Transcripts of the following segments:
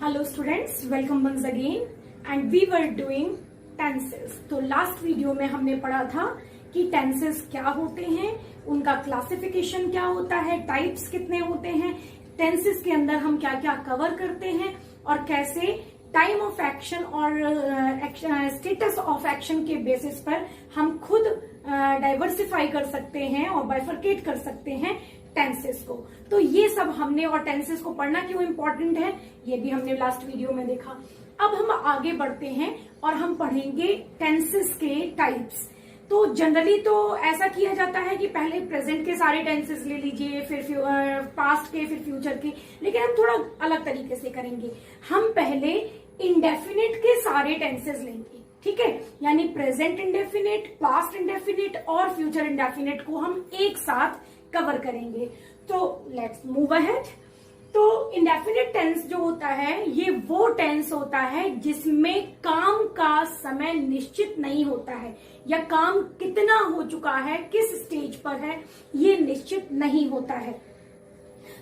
Hello students, welcome once again and we were doing tenses. तो last video में हमने पढ़ा था कि टेंसेस क्या होते हैं, उनका क्लासिफिकेशन क्या होता है, टाइप्स कितने होते हैं, टेंसेस के अंदर हम क्या क्या कवर करते हैं और कैसे टाइम ऑफ एक्शन और स्टेटस ऑफ एक्शन के बेसिस पर हम खुद डाइवर्सिफाई कर सकते हैं और बाइफरकेट कर सकते हैं टेंसेस को। तो ये सब हमने, और टेंसेस को पढ़ना क्यों इंपॉर्टेंट है ये भी हमने लास्ट वीडियो में देखा। अब हम आगे बढ़ते हैं और हम पढ़ेंगे टेंसेस के टाइप्स। तो जनरली तो ऐसा किया जाता है कि पहले प्रेजेंट के सारे टेंसेस ले लीजिए, फिर पास्ट के, फिर फ्यूचर के, लेकिन हम थोड़ा अलग तरीके से करेंगे। हम पहले इंडेफिनिट के सारे टेंसेस लेंगे, ठीक है, यानी प्रेजेंट इंडेफिनिट, पास्ट इंडेफिनिट और फ्यूचर इंडेफिनिट को हम एक साथ कवर करेंगे। तो लेट्स मूव अहेड। तो इंडेफिनिट टेंस जो होता है ये वो टेंस होता है जिसमें काम का समय निश्चित नहीं होता है, या काम कितना हो चुका है, किस स्टेज पर है, ये निश्चित नहीं होता है।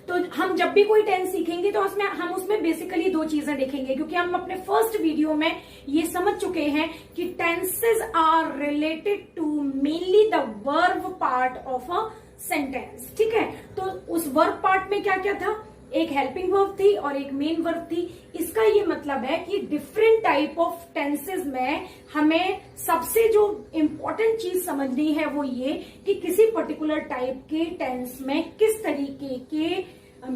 तो हम जब भी कोई टेंस सीखेंगे तो हम उसमें बेसिकली दो चीजें देखेंगे, क्योंकि हम अपने फर्स्ट वीडियो में ये समझ चुके हैं कि tenses are related to mainly the verb part of a sentence, ठीक है। तो उस वर्ब पार्ट में क्या क्या था, एक हेल्पिंग वर्ब थी और एक मेन वर्ब थी। इसका ये मतलब है कि डिफरेंट टाइप ऑफ टेंसेस में हमें सबसे जो इंपॉर्टेंट चीज समझनी है वो ये कि किसी पर्टिकुलर टाइप के टेंस में किस तरीके के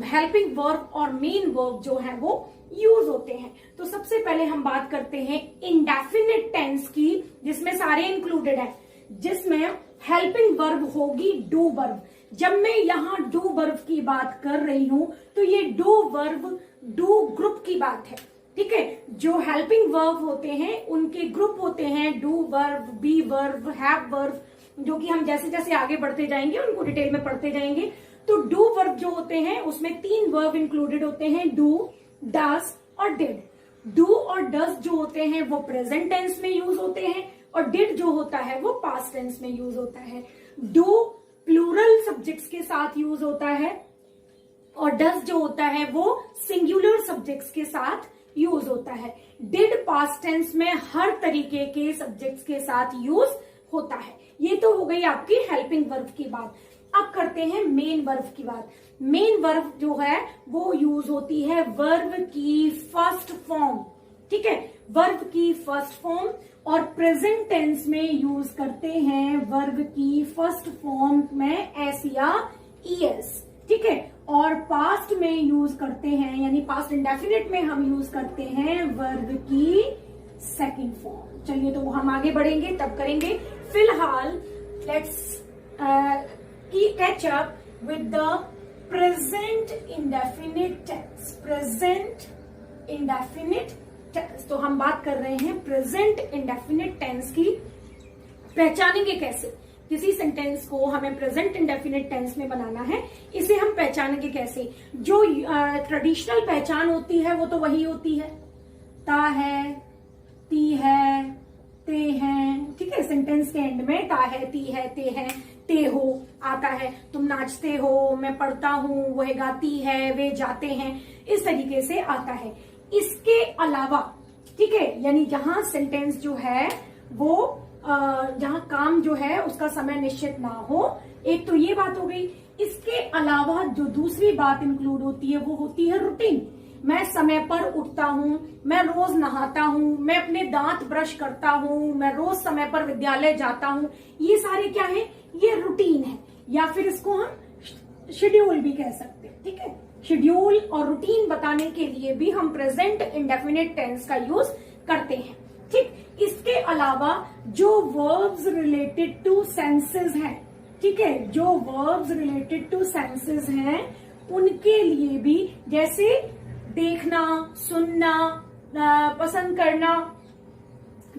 हेल्पिंग वर्ब और मेन वर्ब जो है वो यूज होते हैं। तो सबसे पहले हम बात करते हैं इंडेफिनिट टेंस की, जिसमें सारे इंक्लूडेड है, जिसमें हेल्पिंग वर्ब होगी डू वर्ब। जब मैं यहां डू वर्ब की बात कर रही हूं तो ये डू वर्ब डू ग्रुप की बात है, ठीक है। जो हेल्पिंग वर्ब होते हैं उनके ग्रुप होते हैं do verb, be verb, have verb, जो कि हम जैसे जैसे आगे बढ़ते जाएंगे उनको डिटेल में पढ़ते जाएंगे। तो डू वर्ब जो होते हैं उसमें तीन वर्ब इंक्लूडेड होते हैं, डू, डज और डिड। डू और डज जो होते हैं वो प्रेजेंट टेंस में यूज होते हैं और डिड जो होता है वो पास्ट टेंस में यूज होता है। डू प्लूरल सब्जेक्ट्स के साथ यूज होता है और डज जो होता है वो सिंगुलर सब्जेक्ट्स के साथ यूज होता है। डिड पास्ट टेंस में हर तरीके के सब्जेक्ट्स के साथ यूज होता है। ये तो हो गई आपकी हेल्पिंग वर्ब की बात। अब करते हैं मेन वर्ब की बात। मेन वर्ब जो है वो यूज होती है वर्ब की फर्स्ट फॉर्म, ठीक है, वर्ब की फर्स्ट फॉर्म, और प्रेजेंट टेंस में यूज करते हैं वर्ब की फर्स्ट फॉर्म में एस या ईएस, ठीक है, और पास्ट में यूज करते हैं, यानी पास्ट इंडेफिनिट में हम यूज करते हैं वर्ब की सेकंड फॉर्म। चलिए तो हम आगे बढ़ेंगे तब करेंगे। फिलहाल let's catch up with the present indefinite tense. Present indefinite tense, तो हम बात कर रहे हैं प्रेजेंट इंडेफिनिट टेंस की। पहचानेंगे कैसे? किसी सेंटेंस को हमें प्रेजेंट इंडेफिनिट टेंस में बनाना है, इसे हम पहचानेंगे कैसे? जो ट्रेडिशनल पहचान होती है वो तो वही होती है, ता है, ती है, ते हैं, ठीक है। सेंटेंस के एंड में ता है, ती है, ते हैं, ते हो आता है। तुम नाचते हो, मैं पढ़ता हूं, वह गाती है, वे जाते हैं, इस तरीके से आता है। इसके अलावा, ठीक है, यानी जहां सेंटेंस जो है वो जहां काम जो है उसका समय निश्चित ना हो, एक तो ये बात हो गई। इसके अलावा जो दूसरी बात इंक्लूड होती है वो होती है रूटीन। मैं समय पर उठता हूं, मैं रोज नहाता हूं, मैं अपने दांत ब्रश करता हूं, मैं रोज समय पर विद्यालय जाता हूं, ये सारे क्या है? ये रूटीन है, या फिर इसको हम शेड्यूल भी कह सकते हैं, ठीक है। शेड्यूल और रूटीन बताने के लिए भी हम प्रेजेंट इंडेफिनिट टेंस का यूज करते हैं, ठीक। इसके अलावा जो वर्ब्स रिलेटेड टू सेंसेस हैं, ठीक है, जो वर्ब्स रिलेटेड टू सेंसेस हैं उनके लिए भी, जैसे देखना, सुनना, पसंद करना,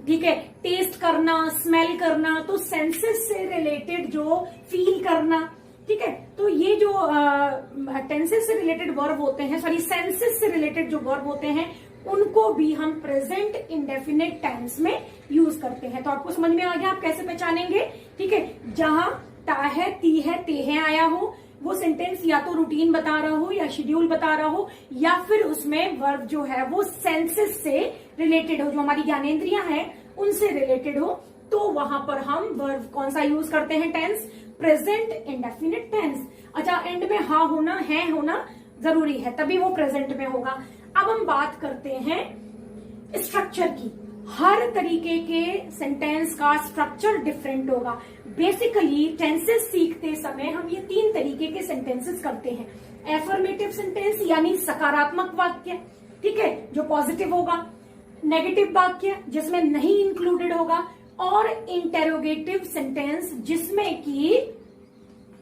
ठीक है, टेस्ट करना, स्मेल करना, तो सेंसेस से रिलेटेड जो फील करना, ठीक है। तो ये जो टेंसेस से रिलेटेड वर्ब होते हैं, सॉरी सेंसेस से रिलेटेड जो वर्ब होते हैं उनको भी हम प्रेजेंट इंडेफिनिट टेंस में यूज करते हैं। तो आपको समझ में आ गया आप कैसे पहचानेंगे, ठीक है। जहां ता है, ती है, ते है आया हो, वो सेंटेंस या तो रूटीन बता रहा हो या शेड्यूल बता रहा हो या फिर उसमें वर्ब जो है वो सेंसेस से रिलेटेड हो, जो हमारी ज्ञानेंद्रियां हैं उनसे रिलेटेड हो, तो वहां पर हम वर्ब कौन सा यूज करते हैं? Tense, present indefinite tense. अच्छा, एंड में हा होना, है होना जरूरी है, तभी वो प्रेजेंट में होगा। अब हम बात करते हैं स्ट्रक्चर की। हर तरीके के सेंटेंस का स्ट्रक्चर डिफरेंट होगा। बेसिकली टेंसेस सीखते समय हम ये 3 तरीके के सेंटेंसेस करते हैं। एफर्मेटिव सेंटेंस यानी सकारात्मक वाक्य, ठीक है, जो पॉजिटिव होगा। नेगेटिव वाक्य जिसमें नहीं इंक्लूडेड होगा, और इंटेरोगेटिव सेंटेंस जिसमें कि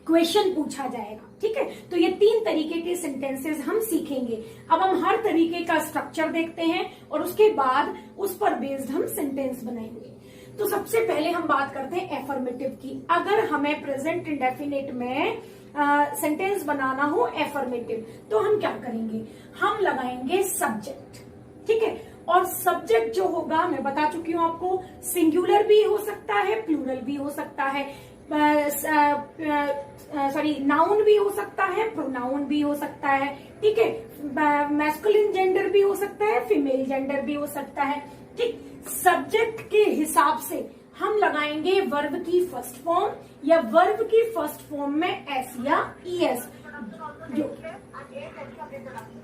क्वेश्चन पूछा जाएगा, ठीक है। तो ये 3 तरीके के सेंटेंसेस हम सीखेंगे। अब हम हर तरीके का स्ट्रक्चर देखते हैं और उसके बाद उस पर बेस्ड हम सेंटेंस बनाएंगे। तो सबसे पहले हम बात करते हैं एफर्मेटिव की। अगर हमें प्रेजेंट इंडेफिनिट में सेंटेंस बनाना हो एफर्मेटिव, तो हम क्या करेंगे? हम लगाएंगे सब्जेक्ट, ठीक है। और सब्जेक्ट जो होगा, मैं बता चुकी हूं आपको, सिंगुलर भी हो सकता है, प्लूरल भी हो सकता है, नाउन भी हो सकता है, प्रोनाउन भी हो सकता है, ठीक है। मैस्कुलिन जेंडर भी हो सकता है, फीमेल जेंडर भी हो सकता है, ठीक। सब्जेक्ट के हिसाब से हम लगाएंगे वर्ब की फर्स्ट फॉर्म, या वर्ब की फर्स्ट फॉर्म में एस या ईएस,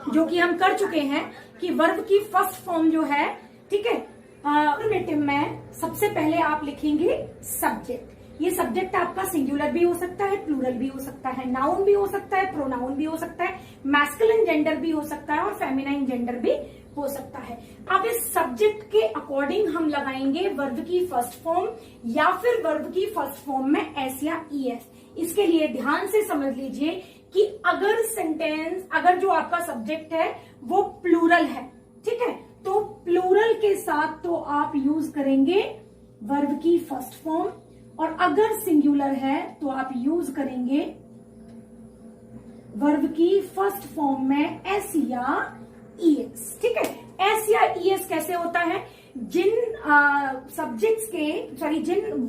जो कि हम कर चुके हैं कि वर्ब की फर्स्ट फॉर्म जो है, ठीक है, अफर्मेटिव में सबसे पहले आप लिखेंगे सब्जेक्ट। ये सब्जेक्ट आपका सिंगुलर भी हो सकता है, प्लूरल भी हो सकता है, नाउन भी हो सकता है, प्रोनाउन भी हो सकता है, मैस्कुलिन जेंडर भी हो सकता है और फेमिनाइन जेंडर भी हो सकता है। अब इस सब्जेक्ट के अकॉर्डिंग हम लगाएंगे वर्ब की फर्स्ट फॉर्म या फिर वर्ब की फर्स्ट फॉर्म में एस या ईएस। इसके लिए ध्यान से समझ लीजिए कि अगर जो आपका सब्जेक्ट है वो प्लूरल है, ठीक है, तो प्लूरल के साथ तो आप यूज करेंगे वर्ब की फर्स्ट फॉर्म, और अगर सिंगुलर है तो आप यूज करेंगे वर्ब की फर्स्ट फॉर्म में एस या ईएस, ठीक है। एस या ईएस कैसे होता है? जिन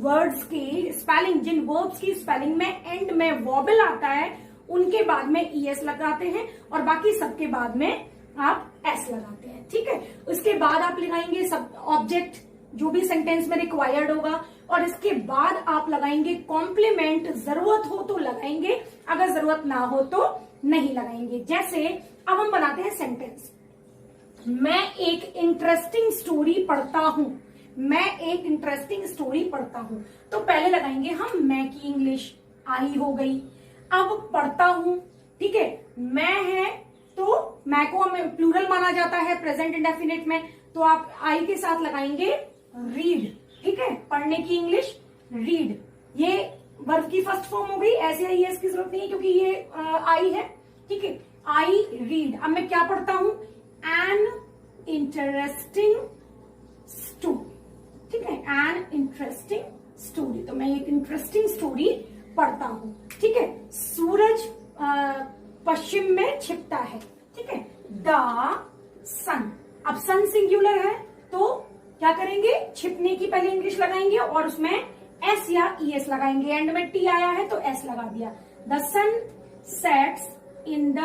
वर्ड्स के स्पेलिंग, जिन वर्ब्स की स्पेलिंग में एंड में वॉबल आता है, उनके बाद में ईएस लगाते हैं और बाकी सबके बाद में आप एस लगाते हैं, ठीक है। उसके बाद आप लगाएंगे सब ऑब्जेक्ट, जो भी सेंटेंस में रिक्वायर्ड होगा, और इसके बाद आप लगाएंगे कॉम्प्लीमेंट। जरूरत हो तो लगाएंगे, अगर जरूरत ना हो तो नहीं लगाएंगे। जैसे अब हम बनाते हैं सेंटेंस, मैं एक इंटरेस्टिंग स्टोरी पढ़ता हूं, मैं एक इंटरेस्टिंग स्टोरी पढ़ता हूं, तो पहले लगाएंगे हम मैं की इंग्लिश, आई हो गई। अब पढ़ता हूं, ठीक है, मैं है तो मैं को प्लूरल माना जाता है प्रेजेंट इंडेफिनिट में, तो आप आई के साथ लगाएंगे रीड, ठीक है, पढ़ने की इंग्लिश रीड। ये वर्ब की फर्स्ट फॉर्म हो गई, ऐसे ही इसकी जरूरत नहीं है क्योंकि ये आई है, ठीक है, आई रीड। अब मैं क्या पढ़ता हूं? एन इंटरेस्टिंग स्टोरी, ठीक है, एन इंटरेस्टिंग स्टोरी, तो मैं एक इंटरेस्टिंग स्टोरी पढ़ता हूं, ठीक है। सूरज पश्चिम में छिपता है, ठीक है, द सन। अब सन सिंगुलर है तो क्या करेंगे? छिपने की पहले इंग्लिश लगाएंगे और उसमें एस या ईएस लगाएंगे, एंड में टी आया है तो एस लगा दिया। The sun sets in the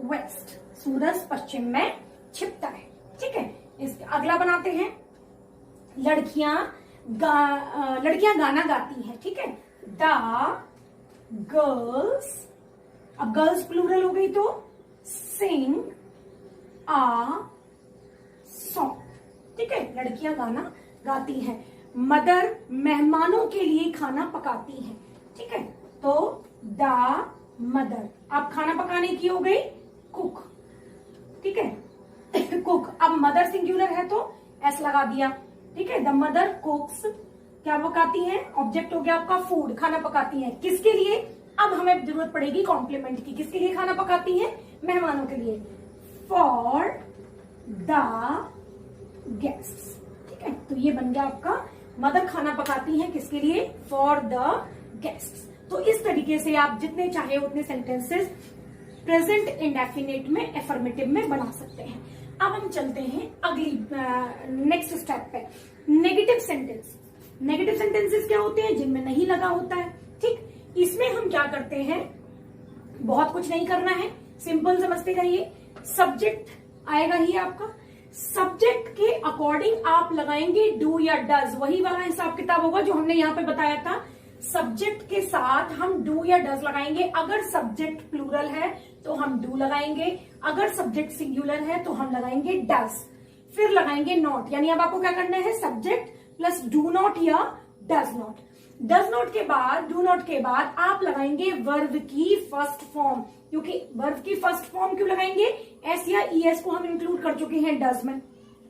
west, सूरज पश्चिम में छिपता है, ठीक है। अगला बनाते हैं, लड़कियां गाना गाती हैं, ठीक है, द गर्ल्स। अब गर्ल्स प्लूरल हो गई तो सिंग आ सॉन्ग, ठीक है, लड़कियां गाना गाती हैं। मदर मेहमानों के लिए खाना पकाती है, ठीक है, तो द मदर। अब खाना पकाने की हो गई कुक, ठीक है, कुक। अब मदर सिंगुलर है तो एस लगा दिया, ठीक है, द मदर कुक्स, क्या पकाती है? ऑब्जेक्ट हो गया आपका फूड, खाना पकाती है। किसके लिए? अब हमें जरूरत पड़ेगी कॉम्प्लीमेंट की। किसके लिए खाना पकाती है? मेहमानों के लिए, फॉर द गेस्ट्स, ठीक है। तो ये बन गया आपका, मदर खाना पकाती है किसके लिए? For the guests. तो इस तरीके से आप जितने चाहे उतने सेंटेंसेस प्रेजेंट इंडेफिनिट में एफर्मेटिव में बना सकते हैं। अब हम चलते हैं अगली नेक्स्ट स्टेप पे, नेगेटिव सेंटेंस। नेगेटिव सेंटेंसेस क्या होते हैं? जिनमें नहीं लगा होता है, ठीक। इसमें हम क्या करते हैं? बहुत कुछ नहीं करना है, सिंपल समझते जाइए। सब्जेक्ट आएगा ही आपका, सब्जेक्ट के अकॉर्डिंग आप लगाएंगे डू या डज, वही वाला हिसाब किताब होगा जो हमने यहाँ पे बताया था। सब्जेक्ट के साथ हम डू या डज लगाएंगे। अगर सब्जेक्ट प्लूरल है तो हम डू लगाएंगे, अगर सब्जेक्ट सिंगुलर है तो हम लगाएंगे डज, फिर लगाएंगे नॉट। यानी अब आपको क्या करना है, सब्जेक्ट प्लस डू नॉट या डज नॉट। डज नॉट के बाद, डू नॉट के बाद आप लगाएंगे वर्ब की फर्स्ट फॉर्म, क्योंकि वर्ब की फर्स्ट फॉर्म क्यों लगाएंगे, एस या ईएस को हम इंक्लूड कर चुके हैं डज में,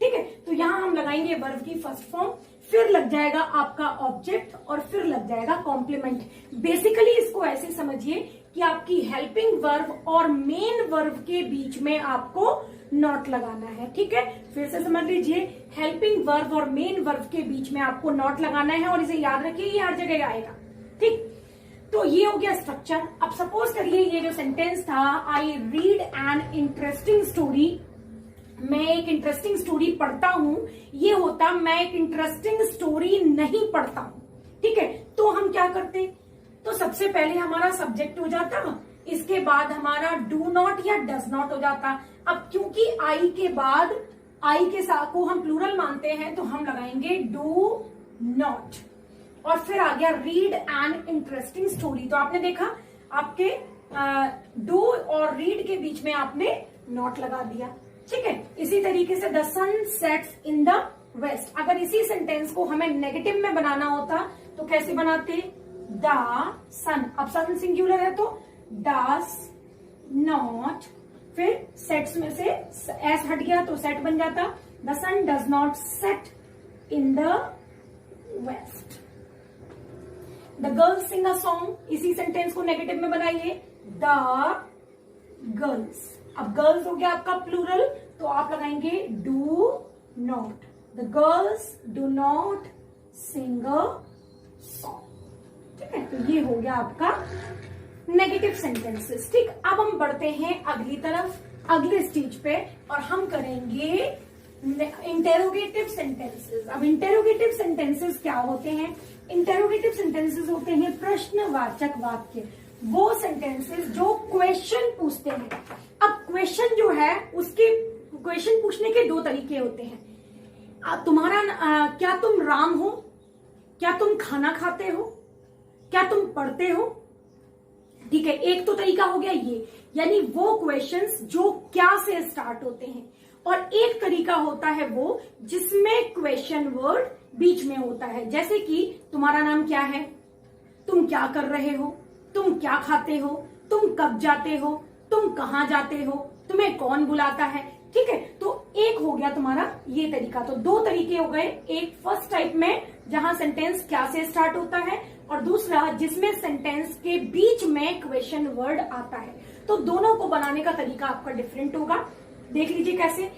ठीक है। तो यहां हम लगाएंगे वर्ब की फर्स्ट फॉर्म, फिर लग जाएगा आपका ऑब्जेक्ट और फिर लग जाएगा कॉम्प्लीमेंट। बेसिकली इसको ऐसे समझिए कि आपकी हेल्पिंग वर्ब और मेन वर्ब के बीच में आपको नॉट लगाना है, ठीक है। फिर से समझ लीजिए, हेल्पिंग वर्ब और मेन वर्ब के बीच में आपको नॉट लगाना है और इसे याद रखिए, ये हर जगह आएगा, ठीक। तो ये हो गया स्ट्रक्चर। अब सपोज करिए ये जो सेंटेंस था, I read an interesting story, मैं एक इंटरेस्टिंग स्टोरी पढ़ता हूं, ये होता मैं एक इंटरेस्टिंग स्टोरी नहीं पढ़ता हूं, ठीक है। तो हम क्या करते, तो सबसे पहले हमारा सब्जेक्ट हो जाता, इसके बाद हमारा डू नॉट या डज नॉट हो जाता। अब क्योंकि आई के बाद, आई के साथ को हम प्लूरल मानते हैं तो हम लगाएंगे डू नॉट, और फिर आ गया रीड एन इंटरेस्टिंग स्टोरी। तो आपने देखा आपके डू और रीड के बीच में आपने नॉट लगा दिया, ठीक है। इसी तरीके से the sun sets in the west, अगर इसी सेंटेंस को हमें नेगेटिव में बनाना होता तो कैसे बनाते, द सन, अब सन सिंगुलर है तो डस नॉट, फिर सेट्स में से एस हट गया तो सेट बन जाता, the sun does not set in the west. The girls sing a song, इसी सेंटेंस को नेगेटिव में बनाइए, द गर्ल्स, अब गर्ल्स हो गया आपका प्लूरल तो आप लगाएंगे do not, the girls do not sing a song, ठीक है। तो ये हो गया आपका नेगेटिव सेंटेंसेस, ठीक। अब हम बढ़ते हैं अगली तरफ, अगले स्टेज पे, और हम करेंगे इंटेरोगेटिव सेंटेंसेस। अब इंटेरोगेटिव सेंटेंसेस क्या होते हैं, इंटेरोगेटिव सेंटेंसेस होते हैं प्रश्नवाचक वाक्य, वो सेंटेंसेस जो क्वेश्चन पूछते हैं। अब क्वेश्चन जो है, उसके क्वेश्चन पूछने के दो तरीके होते हैं। तुम्हारा क्या तुम राम हो, क्या तुम खाना खाते हो, क्या तुम पढ़ते हो, ठीक है। एक तो तरीका हो गया ये, यानी वो क्वेश्चंस जो क्या से स्टार्ट होते हैं, और एक तरीका होता है वो जिसमें क्वेश्चन वर्ड बीच में होता है, जैसे कि तुम्हारा नाम क्या है, तुम क्या कर रहे हो, तुम क्या खाते हो, तुम कब जाते हो, तुम कहाँ जाते हो, तुम्हें कौन बुलाता है, ठीक है। तो एक हो गया तुम्हारा ये तरीका। तो दो तरीके हो गए, एक फर्स्ट टाइप में जहां सेंटेंस क्या से स्टार्ट होता है, और दूसरा जिसमें सेंटेंस के बीच में क्वेश्चन वर्ड आता है। तो दोनों को बनाने का तरीका आपका डिफरेंट होगा। देख लीजिए कैसे।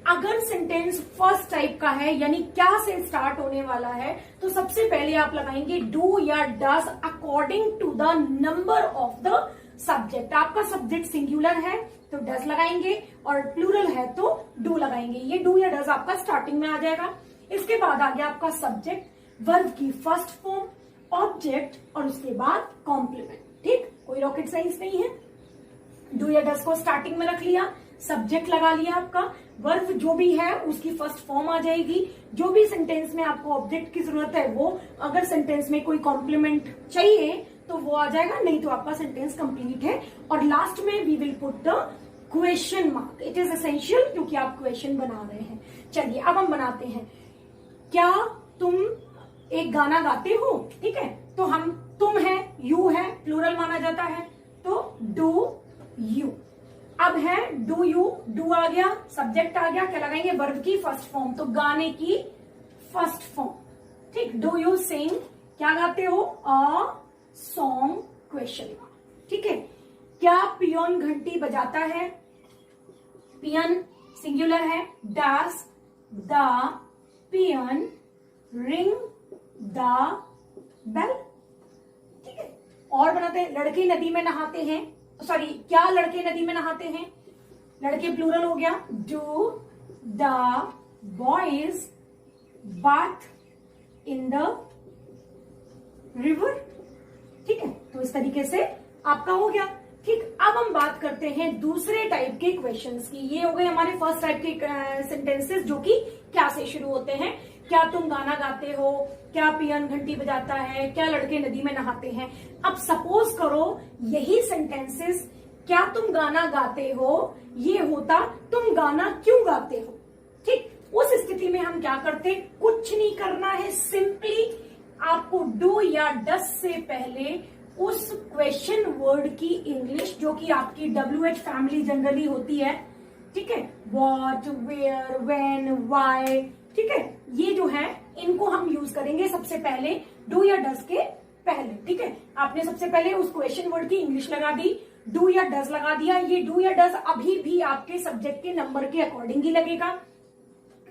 अगर सेंटेंस फर्स्ट टाइप का है, यानी क्या से स्टार्ट होने वाला है, तो सबसे पहले आप लगाएंगे डू या does according to the number of the subject. आपका सब्जेक्ट सिंगुलर है तो डज लगाएंगे, और प्लूरल है तो डू लगाएंगे। ये डू या डज आपका स्टार्टिंग में आ जाएगा। इसके बाद आ गया आपका सब्जेक्ट, वर्ब की फर्स्ट फॉर्म, ऑब्जेक्ट, और उसके बाद कॉम्प्लीमेंट, ठीक। कोई रॉकेट साइंस नहीं है। डू या डज को स्टार्टिंग में रख लिया, सब्जेक्ट लगा लिया आपका, वर्ब जो भी है उसकी फर्स्ट फॉर्म आ जाएगी। जो भी सेंटेंस में आपको ऑब्जेक्ट की जरूरत है वो, अगर सेंटेंस में कोई कॉम्प्लीमेंट चाहिए तो वो आ जाएगा, नहीं तो आपका सेंटेंस कंप्लीट है। और लास्ट में we will put the question mark, it is essential क्योंकि आप क्वेश्चन बना रहे हैं। चलिए अब हम बनाते हैं, क्या तुम एक गाना गाते हो, ठीक है। तो हम तुम है, यू है, प्लूरल माना जाता है, तो डू यू। अब है डू यू, डू आ गया, सब्जेक्ट आ गया, क्या लगाएंगे, वर्ब की फर्स्ट फॉर्म, तो गाने की फर्स्ट फॉर्म, ठीक। डू यू सिंग, क्या गाते हो, अ सॉन्ग, क्वेश्चन मार्क, ठीक है। क्या पियोन घंटी बजाता है, पियन सिंगुलर है, does the peon ring the bell, ठीक है। और बनाते हैं, लड़के नदी में नहाते हैं, सॉरी, क्या लड़के नदी में नहाते हैं, लड़के प्लूरल हो गया, do the boys bath in the river, ठीक है। तो इस तरीके से आपका हो गया। ठीक, अब हम बात करते हैं दूसरे टाइप के क्वेश्चंस की। ये हो गए हमारे फर्स्ट टाइप के सेंटेंसेस जो कि क्या से शुरू होते हैं। क्या तुम गाना गाते हो, क्या पियन घंटी बजाता है, क्या लड़के नदी में नहाते हैं। अब सपोज करो यही सेंटेंसेस क्या तुम गाना गाते हो ये होता तुम गाना क्यों गाते हो। ठीक, उस स्थिति में हम क्या करते, कुछ नहीं करना है, सिंपली आपको डू या डस से पहले उस क्वेश्चन वर्ड की इंग्लिश जो कि आपकी WH फैमिली जनरली होती है, ठीक है, व्हाट, वेयर, व्हेन, व्हाई, ठीक है, ये जो है इनको हम यूज करेंगे सबसे पहले डू या डस के पहले। ठीक है, आपने सबसे पहले उस क्वेश्चन वर्ड की इंग्लिश लगा दी, डू या डस लगा दिया। ये डू या डस अभी भी आपके सब्जेक्ट के नंबर के अकॉर्डिंग ही लगेगा।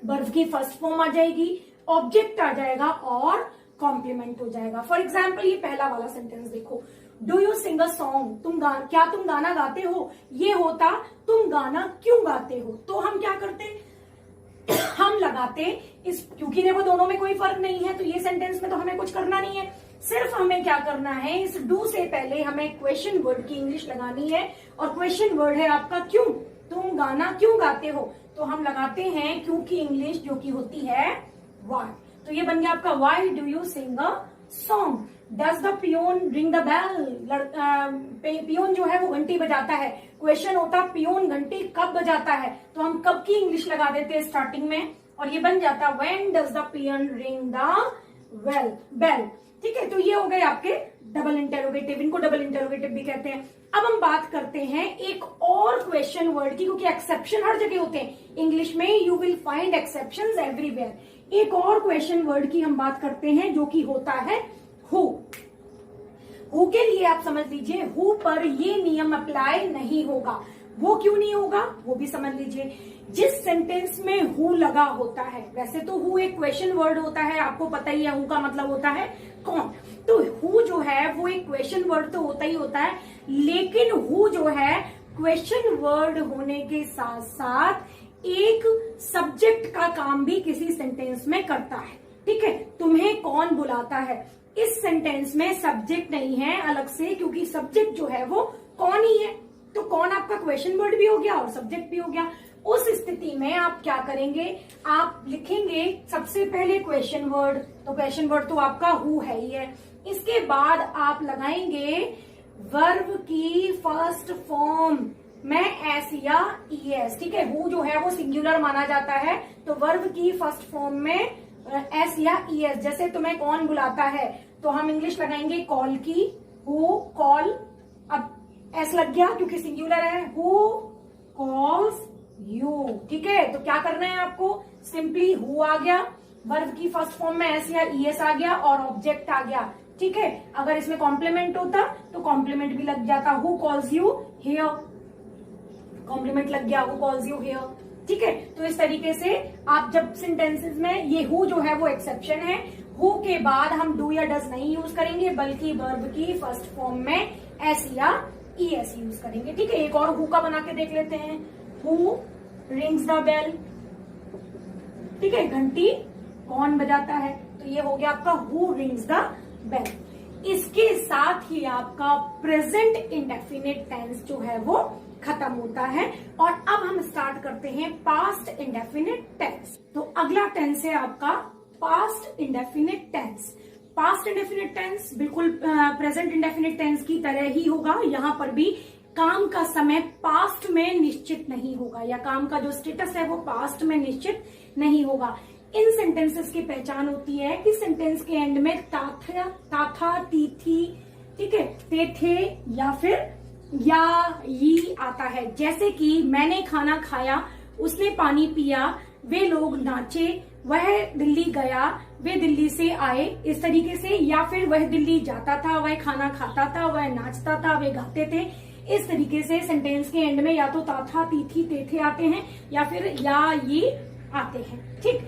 वर्ब की फर्स्ट फॉर्म आ जाएगी, ऑब्जेक्ट आ जाएगा और कॉम्प्लीमेंट हो जाएगा। फॉर एग्जाम्पल ये पहला वाला सेंटेंस देखो, do you sing a song, क्या तुम गाना गाते हो, ये होता तुम गाना क्यों गाते हो। तो हम क्या करते, हम लगाते इस, क्योंकि देखो दोनों में कोई फर्क नहीं है तो ये सेंटेंस में तो हमें कुछ करना नहीं है, सिर्फ हमें क्या करना है, इस डू से पहले हमें क्वेश्चन वर्ड की इंग्लिश लगानी है। और क्वेश्चन वर्ड है आपका क्यों, तुम गाना क्यों गाते हो, तो हम लगाते हैं क्योंकि इंग्लिश जो कि होती है व्हाई। तो ये बन गया आपका why do you sing a song. Does the peon ring the bell, peon जो है वो घंटी बजाता है। क्वेश्चन होता पियोन घंटी कब बजाता है, तो हम कब की इंग्लिश लगा देते हैं स्टार्टिंग में और ये बन जाता when does the peon ring the bell. ठीक है, तो ये हो गए आपके डबल इंटेरोगेटिव, इनको डबल इंटेरोगेटिव भी कहते हैं। अब हम बात करते हैं एक और क्वेश्चन वर्ड की, क्योंकि एक्सेप्शन हर जगह होते हैं इंग्लिश में, you will find exceptions everywhere. एक और क्वेश्चन वर्ड की हम बात करते हैं जो कि होता है हु। हु के लिए आप समझ लीजिए, हु पर ये नियम अप्लाई नहीं होगा। वो क्यों नहीं होगा वो भी समझ लीजिए। जिस सेंटेंस में हु लगा होता है, वैसे तो हु एक क्वेश्चन वर्ड होता है, आपको पता ही है हु का मतलब होता है कौन, तो हु जो है वो एक क्वेश्चन वर्ड तो होता ही होता है, लेकिन हु जो है क्वेश्चन वर्ड होने के साथ साथ एक सब्जेक्ट का काम भी किसी सेंटेंस में करता है। ठीक है, तुम्हें कौन बुलाता है, इस सेंटेंस में सब्जेक्ट नहीं है अलग से, क्योंकि सब्जेक्ट जो है वो कौन ही है, तो कौन आपका क्वेश्चन वर्ड भी हो गया और सब्जेक्ट भी हो गया। उस स्थिति में आप क्या करेंगे, आप लिखेंगे सबसे पहले क्वेश्चन वर्ड, तो क्वेश्चन वर्ड तो आपका हु है ही है। इसके बाद आप लगाएंगे वर्ब की फर्स्ट फॉर्म में एस या ईएस। ठीक है, हु जो है वो सिंगुलर माना जाता है, तो वर्ब की फर्स्ट फॉर्म में एस या ईएस। जैसे तुम्हें कौन बुलाता है तो हम इंग्लिश लगाएंगे कॉल की, हु कॉल, अब एस लग गया क्योंकि सिंगुलर है, हु कॉल्स यू। ठीक है, तो क्या करना है आपको, सिंपली हु आ गया, वर्ब की फर्स्ट फॉर्म में एस या ईएस आ गया और ऑब्जेक्ट आ गया। ठीक है, अगर इसमें कॉम्प्लीमेंट होता तो कॉम्प्लीमेंट भी लग जाता, who calls you here, complement लग गया, हु कॉल्स यू हियर। ठीक है, तो इस तरीके से आप जब सेंटेंसेस में ये हु जो है वो एक्सेप्शन है, हु के बाद हम डू या डज नहीं यूज करेंगे, बल्कि वर्ब की फर्स्ट फॉर्म में एस या ईएस यूज करेंगे। ठीक है, एक और हु का बना के देख लेते हैं, हु रिंग्स द बेल। ठीक है, घंटी कौन बजाता है, तो ये हो गया आपका हु रिंग्स द बेल। इसके साथ ही आपका प्रेजेंट इंडेफिनिट टेंस जो है वो खत्म होता है और अब हम स्टार्ट करते हैं पास्ट इंडेफिनिट टेंस। तो अगला टेंस है आपका past indefinite tense. Past indefinite tense बिल्कुल प्रेजेंट इंडेफिनिट टेंस की तरह ही होगा। यहाँ पर भी काम का समय पास्ट में निश्चित नहीं होगा, या काम का जो स्टेटस है वो पास्ट में निश्चित नहीं होगा। इन सेंटेंसेस की पहचान होती है कि सेंटेंस के एंड में ताथा, तीथी, ठीक है, ते थे या फिर या ये आता है। जैसे कि मैंने खाना खाया, उसने पानी पिया, वे लोग नाचे, वह दिल्ली गया, वे दिल्ली से आए, इस तरीके से। या फिर वह दिल्ली जाता था, वह खाना खाता था, वह नाचता था, वे गाते थे। इस तरीके से सेंटेंस के एंड में या तो ताथा, तीथी, तेथे आते हैं या फिर या ये आते हैं। ठीक,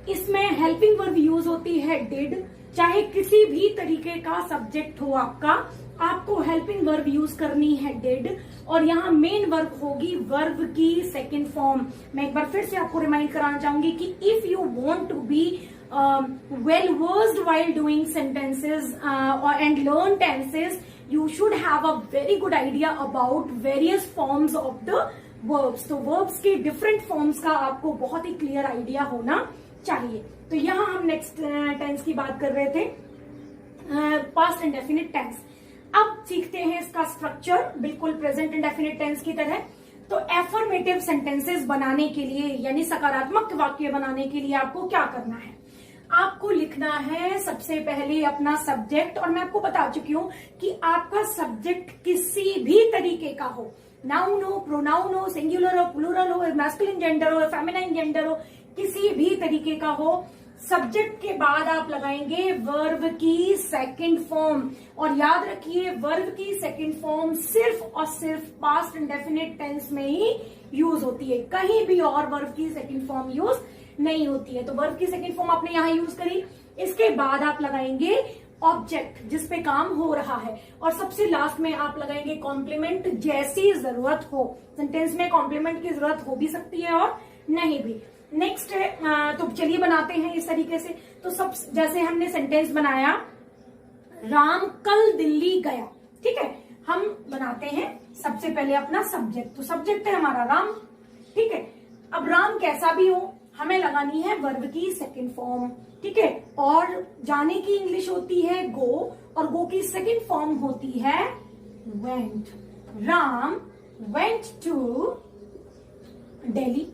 इसमें हेल्पिंग वर्ब यूज होती है डिड। चाहे किसी भी तरीके का सब्जेक्ट हो आपका, आपको हेल्पिंग वर्ब यूज करनी है डिड, और यहाँ मेन वर्ब होगी वर्ब की सेकंड फॉर्म। मैं एक बार फिर से आपको रिमाइंड कराना चाहूंगी कि if you want to be well versed while doing sentences and learn tenses, you should have a very good idea about various forms of the verbs. तो verbs के different forms का आपको बहुत ही clear idea होना चाहिए. तो यहाँ हम next tense की बात कर रहे थे, past indefinite tense. अब सीखते हैं इसका स्ट्रक्चर बिल्कुल प्रेजेंट इंडेफिनिट टेंस की तरह. तो एफर्मेटिव सेंटेंसेस बनाने के लिए यानी सकारात्मक वाक्य बनाने के लिए आपको क्या करना है? आपको लिखना है सबसे पहले अपना सब्जेक्ट, और मैं आपको बता चुकी हूं कि आपका सब्जेक्ट किसी भी तरीके का हो, नाउन हो, प्रोनाउन हो, सिंगुलर हो, प्लूरल हो, मैस्कुलिन जेंडर हो, फेमिनाइन जेंडर हो, किसी भी तरीके का हो. सब्जेक्ट के बाद आप लगाएंगे वर्ब की सेकंड फॉर्म, और याद रखिए वर्ब की सेकंड फॉर्म सिर्फ और सिर्फ पास्ट इंडेफिनिट टेंस में ही यूज होती है, कहीं भी और वर्ब की सेकंड फॉर्म यूज नहीं होती है. तो वर्ब की सेकंड फॉर्म आपने यहां यूज करी. इसके बाद आप लगाएंगे ऑब्जेक्ट जिसपे काम हो रहा है, और सबसे लास्ट में आप लगाएंगे कॉम्प्लीमेंट जैसी जरूरत हो. सेंटेंस में कॉम्प्लीमेंट की जरूरत हो भी सकती है और नहीं भी. नेक्स्ट है, तो चलिए बनाते हैं इस तरीके से. तो सब जैसे हमने सेंटेंस बनाया, राम कल दिल्ली गया. ठीक है, हम बनाते हैं सबसे पहले अपना सब्जेक्ट. तो सब्जेक्ट है हमारा राम. ठीक है, अब राम कैसा भी हो हमें लगानी है वर्ब की सेकंड फॉर्म. ठीक है, और जाने की इंग्लिश होती है गो, और गो की सेकंड फॉर्म होती है went. Ram went to Delhi.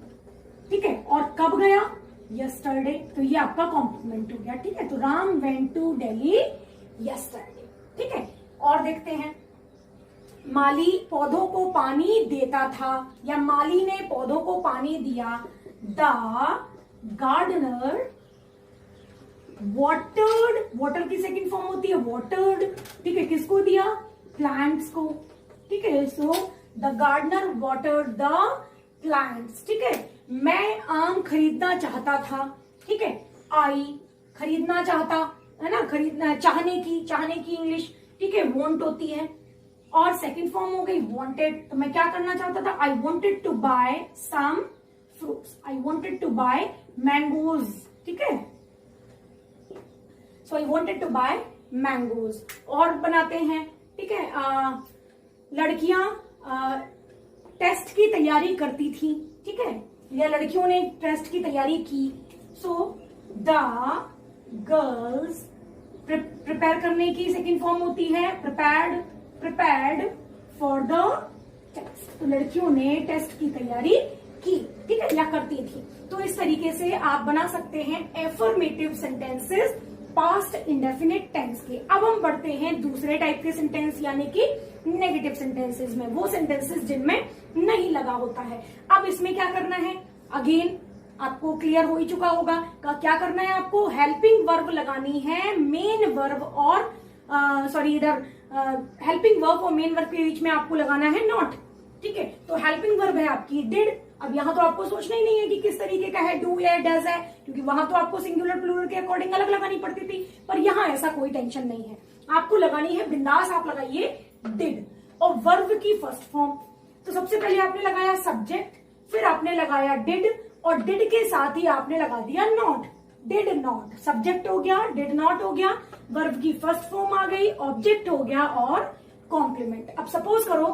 ठीक है, और कब गया? यस्टरडे. तो ये आपका कॉम्प्लीमेंट हो गया. ठीक है, तो Ram went to Delhi yesterday. ठीक है, और देखते हैं, माली पौधों को पानी देता था, या माली ने पौधों को पानी दिया. द गार्डनर वाटर्ड, वाटर की सेकंड फॉर्म होती है वाटर्ड. ठीक है, किसको दिया? प्लांट्स को. ठीक है, so the gardener watered the plants. ठीक है, मैं आम खरीदना चाहता था. ठीक है, आई खरीदना चाहता है ना, खरीदना, चाहने की इंग्लिश. ठीक है, वॉन्ट होती है, और सेकंड फॉर्म हो गई वॉन्टेड. तो मैं क्या करना चाहता था? I wanted to buy some fruits. I wanted to buy mangoes. ठीक है, so I wanted to buy mangoes. और बनाते हैं. ठीक है, लड़कियां टेस्ट की तैयारी करती थी. ठीक है, या लड़कियों ने टेस्ट की तैयारी की. सो द गर्ल्स, प्रिपेयर करने की सेकंड फॉर्म होती है प्रिपेयर्ड फॉर द टेस्ट. तो लड़कियों ने टेस्ट की तैयारी की. ठीक है, या करती थी. तो इस तरीके से आप बना सकते हैं affirmative sentences past indefinite tense के. अब हम बढ़ते हैं दूसरे टाइप के सेंटेंस यानी कि नेगेटिव सेंटेंसेस में, वो सेंटेंसेस जिनमें नहीं लगा होता है. अब इसमें क्या करना है? अगेन आपको क्लियर हो ही चुका होगा. क्या करना है आपको? हेल्पिंग वर्ब लगानी है मेन वर्ब और इधर हेल्पिंग वर्ब और मेन वर्ब के बीच में आपको लगाना है नॉट. ठीक है, तो हेल्पिंग वर्ब है आपकी डिड. अब यहाँ तो आपको सोचना ही नहीं है कि किस तरीके का है, डू है, डज है, क्योंकि वहां तो आपको सिंगुलर प्लूरल के अकॉर्डिंग अलग लगानी पड़ती थी. पर यहाँ ऐसा कोई टेंशन नहीं है, आपको लगानी है बिंदास. आप लगाइए डिड और वर्ब की फर्स्ट फॉर्म. तो सबसे पहले आपने लगाया सब्जेक्ट, फिर आपने लगाया डिड, और डिड के साथ ही आपने लगा दिया नॉट. डिड नॉट, सब्जेक्ट हो गया, डिड नॉट हो गया, वर्ब की फर्स्ट फॉर्म आ गई, ऑब्जेक्ट हो गया और कॉम्प्लीमेंट. अब सपोज करो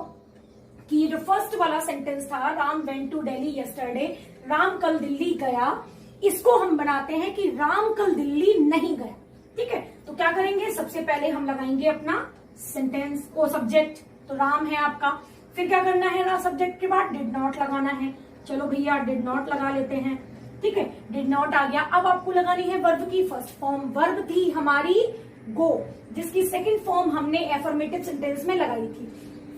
कि ये जो फर्स्ट वाला सेंटेंस था, Ram went to Delhi yesterday, Ram कल दिल्ली गया, इसको हम बनाते हैं कि राम कल दिल्ली नहीं गया. ठीक है, तो क्या करेंगे? सबसे पहले हम लगाएंगे अपना सेंटेंस को सब्जेक्ट. तो राम है आपका. फिर क्या करना है? ना सब्जेक्ट के बाद डिड नॉट लगाना है. चलो भैया डिड नॉट लगा लेते हैं. ठीक है, डिड नॉट आ गया. अब आपको लगानी है वर्ब की फर्स्ट फॉर्म. वर्ब थी हमारी गो, जिसकी सेकंड फॉर्म हमने एफर्मेटिव सेंटेंस में लगाई थी.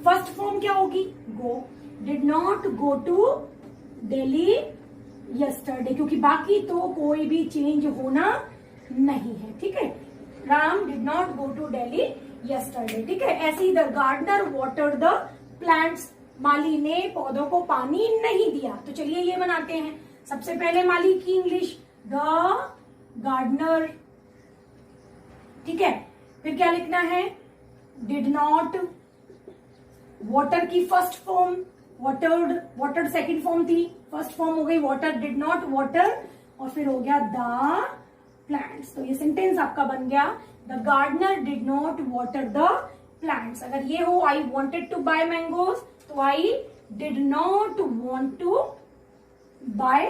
फर्स्ट फॉर्म क्या होगी? Go. Did not go to Delhi yesterday, क्योंकि बाकी तो कोई भी चेंज होना नहीं है. ठीक है, Ram did not go to Delhi yesterday. ठीक है, ऐसे ही the gardener watered the plants, माली ने पौधों को पानी नहीं दिया. तो चलिए ये बनाते हैं. सबसे पहले माली की इंग्लिश द गार्डनर. ठीक है, फिर क्या लिखना है? Did not. वाटर की first form watered, watered second form थी, फर्स्ट फॉर्म हो गई वाटर. डिड नॉट वाटर, और फिर हो गया द प्लांट्स. तो ये सेंटेंस आपका बन गया the gardener did not water the plants. अगर ये हो I wanted to buy mangoes, तो I did not want to buy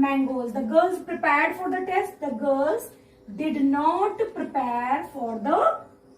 mangoes. The girls prepared for the test. The girls did not prepare for the